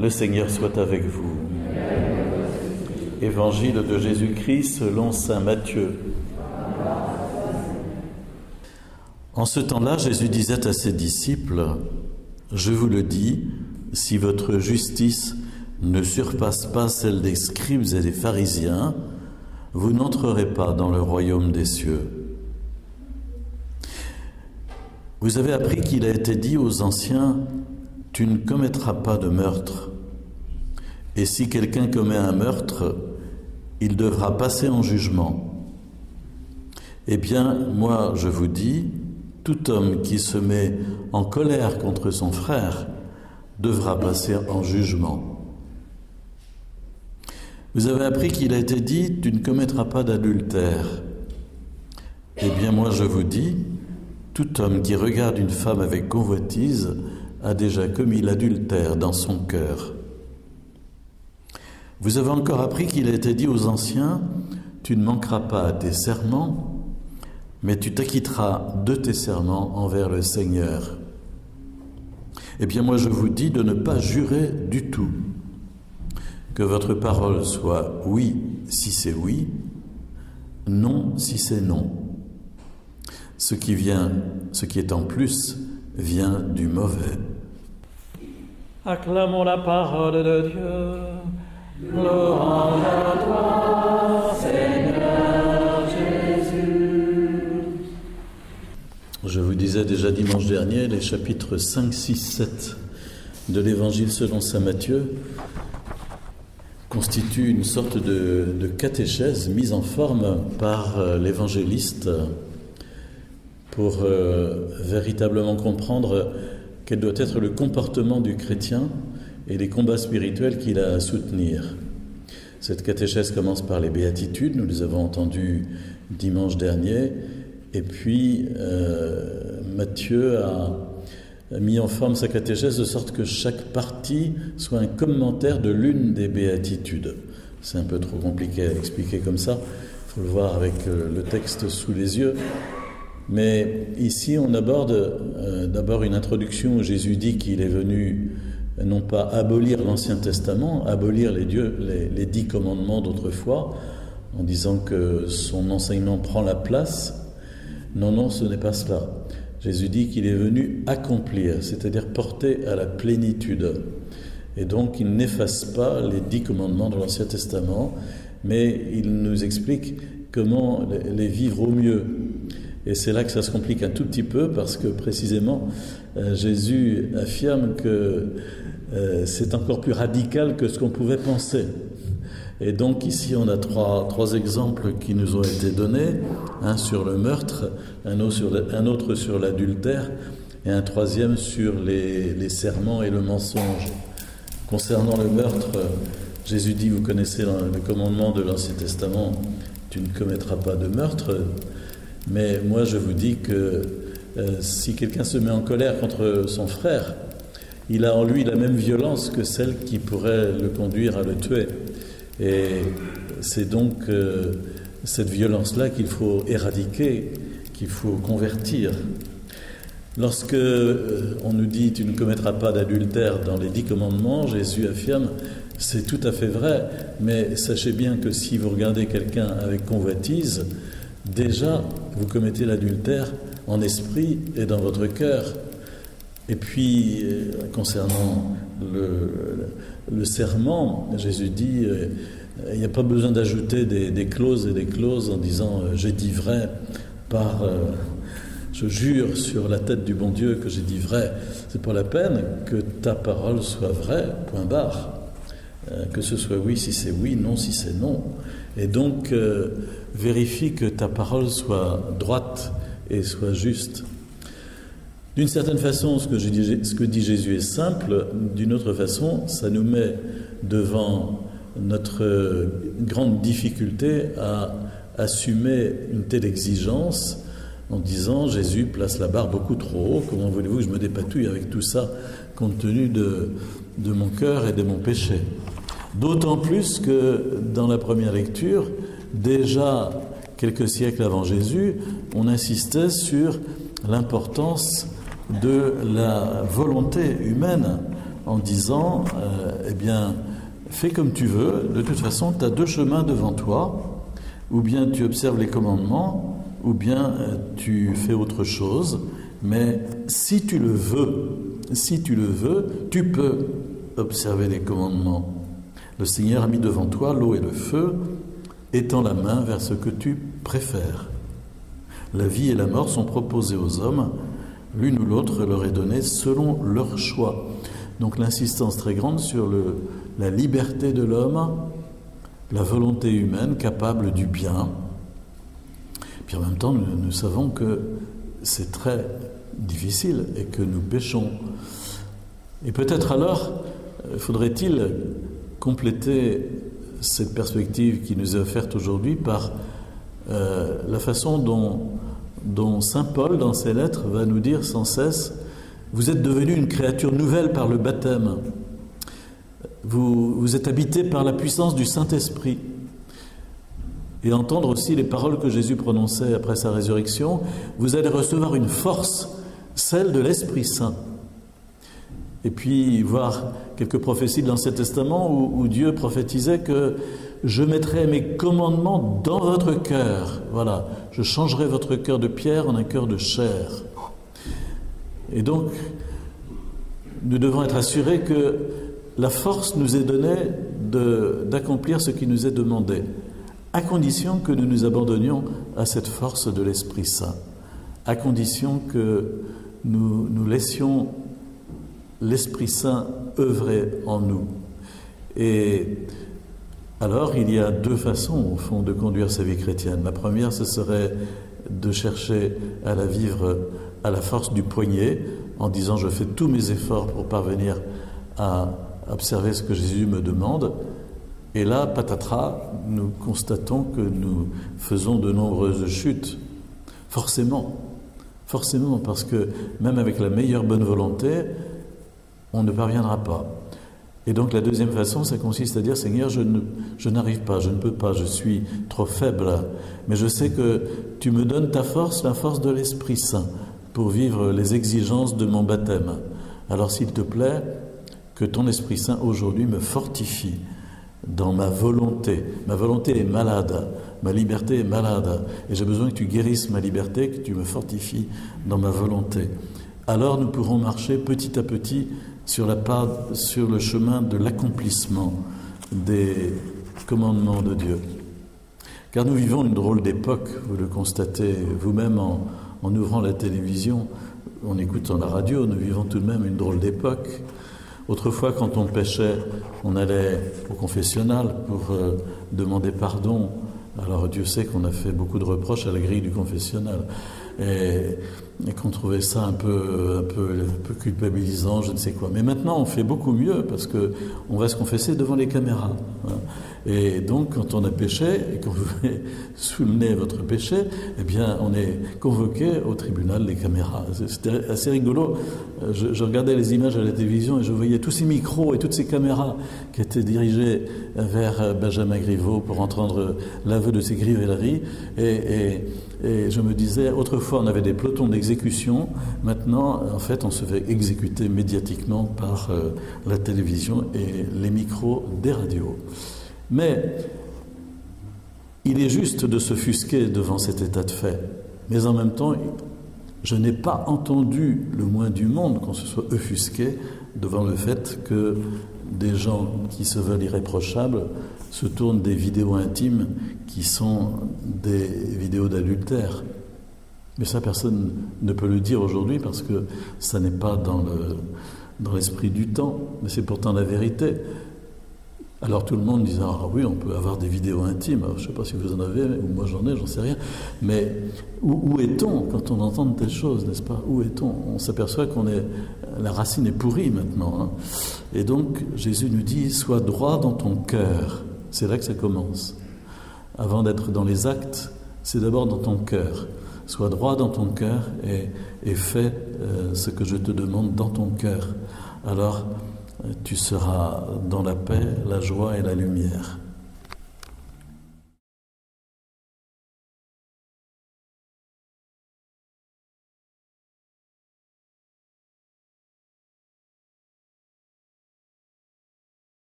Le Seigneur soit avec vous. Évangile de Jésus-Christ selon saint Matthieu. En ce temps-là, Jésus disait à ses disciples, « Je vous le dis, si votre justice ne surpasse pas celle des scribes et des pharisiens, vous n'entrerez pas dans le royaume des cieux. » Vous avez appris qu'il a été dit aux anciens, « Tu ne commettras pas de meurtre. » Et si quelqu'un commet un meurtre, il devra passer en jugement. Eh bien, moi, je vous dis, tout homme qui se met en colère contre son frère devra passer en jugement. Vous avez appris qu'il a été dit, tu ne commettras pas d'adultère. Eh bien, moi, je vous dis, tout homme qui regarde une femme avec convoitise a déjà commis l'adultère dans son cœur. Vous avez encore appris qu'il a été dit aux anciens, tu ne manqueras pas à tes serments, mais tu t'acquitteras de tes serments envers le Seigneur. Eh bien, moi, je vous dis de ne pas jurer du tout. Que votre parole soit oui si c'est oui, non si c'est non. Ce qui est en plus, vient du mauvais. Acclamons la parole de Dieu. Louange à toi, Seigneur Jésus. Je vous disais déjà dimanche dernier, les chapitres 5, 6, 7 de l'Évangile selon saint Matthieu constituent une sorte de catéchèse mise en forme par l'évangéliste pour véritablement comprendre quel doit être le comportement du chrétien et les combats spirituels qu'il a à soutenir. Cette catéchèse commence par les béatitudes, nous les avons entendues dimanche dernier, et puis Matthieu a mis en forme sa catéchèse de sorte que chaque partie soit un commentaire de l'une des béatitudes. C'est un peu trop compliqué à expliquer comme ça, il faut le voir avec le texte sous les yeux. Mais ici, on aborde d'abord une introduction où Jésus dit qu'il est venu non pas abolir l'Ancien Testament, abolir les 10 commandements d'autrefois, en disant que son enseignement prend la place. Non, ce n'est pas cela. Jésus dit qu'il est venu accomplir, c'est-à-dire porter à la plénitude. Et donc, il n'efface pas les 10 commandements de l'Ancien Testament, mais il nous explique comment les vivre au mieux. Et c'est là que ça se complique un tout petit peu, parce que précisément, Jésus affirme que c'est encore plus radical que ce qu'on pouvait penser. Et donc ici, on a trois exemples qui nous ont été donnés, un sur le meurtre, un autre sur l'adultère, et un troisième sur les serments et le mensonge. Concernant le meurtre, Jésus dit, vous connaissez le commandement de l'Ancien Testament, tu ne commettras pas de meurtre. Mais moi, je vous dis que si quelqu'un se met en colère contre son frère, il a en lui la même violence que celle qui pourrait le conduire à le tuer. Et c'est donc cette violence-là qu'il faut éradiquer, qu'il faut convertir. Lorsque on nous dit « tu ne commettras pas d'adultère » dans les 10 commandements, Jésus affirme « c'est tout à fait vrai, mais sachez bien que si vous regardez quelqu'un avec convoitise, déjà, vous commettez l'adultère en esprit et dans votre cœur. » Et puis, concernant le serment, Jésus dit, il n'y a pas besoin d'ajouter des clauses et des clauses en disant « j'ai dit vrai je jure sur la tête du bon Dieu que j'ai dit vrai ». C'est pas la peine que ta parole soit vraie, point barre. Que ce soit oui si c'est oui, non si c'est non. Et donc, vérifie que ta parole soit droite et soit juste. D'une certaine façon, ce que dit Jésus est simple. D'une autre façon, ça nous met devant notre grande difficulté à assumer une telle exigence en disant « Jésus place la barre beaucoup trop haut, comment voulez-vous que je me dépatouille avec tout ça compte tenu de mon cœur et de mon péché ?» D'autant plus que dans la première lecture, déjà quelques siècles avant Jésus, on insistait sur l'importance de la volonté humaine en disant eh bien, fais comme tu veux, de toute façon, tu as deux chemins devant toi, ou bien tu observes les commandements, ou bien tu fais autre chose, mais si tu le veux, tu peux observer les commandements. Le Seigneur a mis devant toi l'eau et le feu, étends la main vers ce que tu préfères. La vie et la mort sont proposées aux hommes, l'une ou l'autre leur est donnée selon leur choix. Donc l'insistance très grande sur la liberté de l'homme, la volonté humaine capable du bien. Puis en même temps, nous savons que c'est très difficile et que nous péchons. Et peut-être alors, faudrait-il compléter cette perspective qui nous est offerte aujourd'hui par la façon dont saint Paul, dans ses lettres, va nous dire sans cesse « Vous êtes devenus une créature nouvelle par le baptême. Vous êtes habités par la puissance du Saint-Esprit. » Et entendre aussi les paroles que Jésus prononçait après sa résurrection « Vous allez recevoir une force, celle de l'Esprit Saint. » Et puis voir quelques prophéties de l'Ancien Testament où Dieu prophétisait que je mettrai mes commandements dans votre cœur. Voilà, je changerai votre cœur de pierre en un cœur de chair. Et donc, nous devons être assurés que la force nous est donnée d'accomplir ce qui nous est demandé, à condition que nous nous abandonnions à cette force de l'Esprit Saint, à condition que nous laissions l'Esprit Saint œuvrer en nous. Et alors, il y a deux façons, au fond, de conduire sa vie chrétienne. La première, ce serait de chercher à la vivre à la force du poignet, en disant « je fais tous mes efforts pour parvenir à observer ce que Jésus me demande ». Et là, patatras, nous constatons que nous faisons de nombreuses chutes. Forcément, parce que même avec la meilleure bonne volonté, on ne parviendra pas. Et donc la deuxième façon, ça consiste à dire « Seigneur, je n'arrive pas, je ne peux pas, je suis trop faible, mais je sais que tu me donnes ta force, la force de l'Esprit Saint, pour vivre les exigences de mon baptême. Alors s'il te plaît, que ton Esprit Saint aujourd'hui me fortifie dans ma volonté. Ma volonté est malade, ma liberté est malade, et j'ai besoin que tu guérisses ma liberté, que tu me fortifies dans ma volonté. Alors nous pourrons marcher petit à petit sur le chemin de l'accomplissement des commandements de Dieu. Car nous vivons une drôle d'époque, vous le constatez vous-même en ouvrant la télévision, en écoutant la radio, nous vivons tout de même une drôle d'époque. Autrefois, quand on péchait, on allait au confessionnal pour demander pardon. Alors Dieu sait qu'on a fait beaucoup de reproches à la grille du confessionnal. Et qu'on trouvait ça un peu culpabilisant, je ne sais quoi. Mais maintenant, on fait beaucoup mieux parce que on va se confesser devant les caméras. Et donc, quand on a péché et qu'on veut soulever votre péché, eh bien, on est convoqué au tribunal des caméras. C'était assez rigolo. Je regardais les images à la télévision et je voyais tous ces micros et toutes ces caméras qui étaient dirigées vers Benjamin Griveaux pour entendre l'aveu de ses grivelleries. Et je me disais, autrefois on avait des pelotons d'exécution, maintenant en fait on se fait exécuter médiatiquement par la télévision et les micros des radios. Mais il est juste de s'offusquer devant cet état de fait, mais en même temps je n'ai pas entendu le moins du monde qu'on se soit offusqué devant le fait que des gens qui se veulent irréprochables se tournent des vidéos intimes qui sont des vidéos d'adultère. Mais ça, personne ne peut le dire aujourd'hui parce que ça n'est pas dans l'esprit du temps, mais c'est pourtant la vérité. Alors tout le monde disait « Ah oui, on peut avoir des vidéos intimes. » Alors, je ne sais pas si vous en avez, ou moi j'en ai, j'en sais rien. Mais où est-on quand on entend de telles choses, n'est-ce pas? Où est-on? On s'aperçoit la racine est pourrie maintenant. Hein. Et donc Jésus nous dit « Sois droit dans ton cœur ». C'est là que ça commence. Avant d'être dans les actes, c'est d'abord dans ton cœur. Sois droit dans ton cœur et fais ce que je te demande dans ton cœur. Alors, tu seras dans la paix, la joie et la lumière.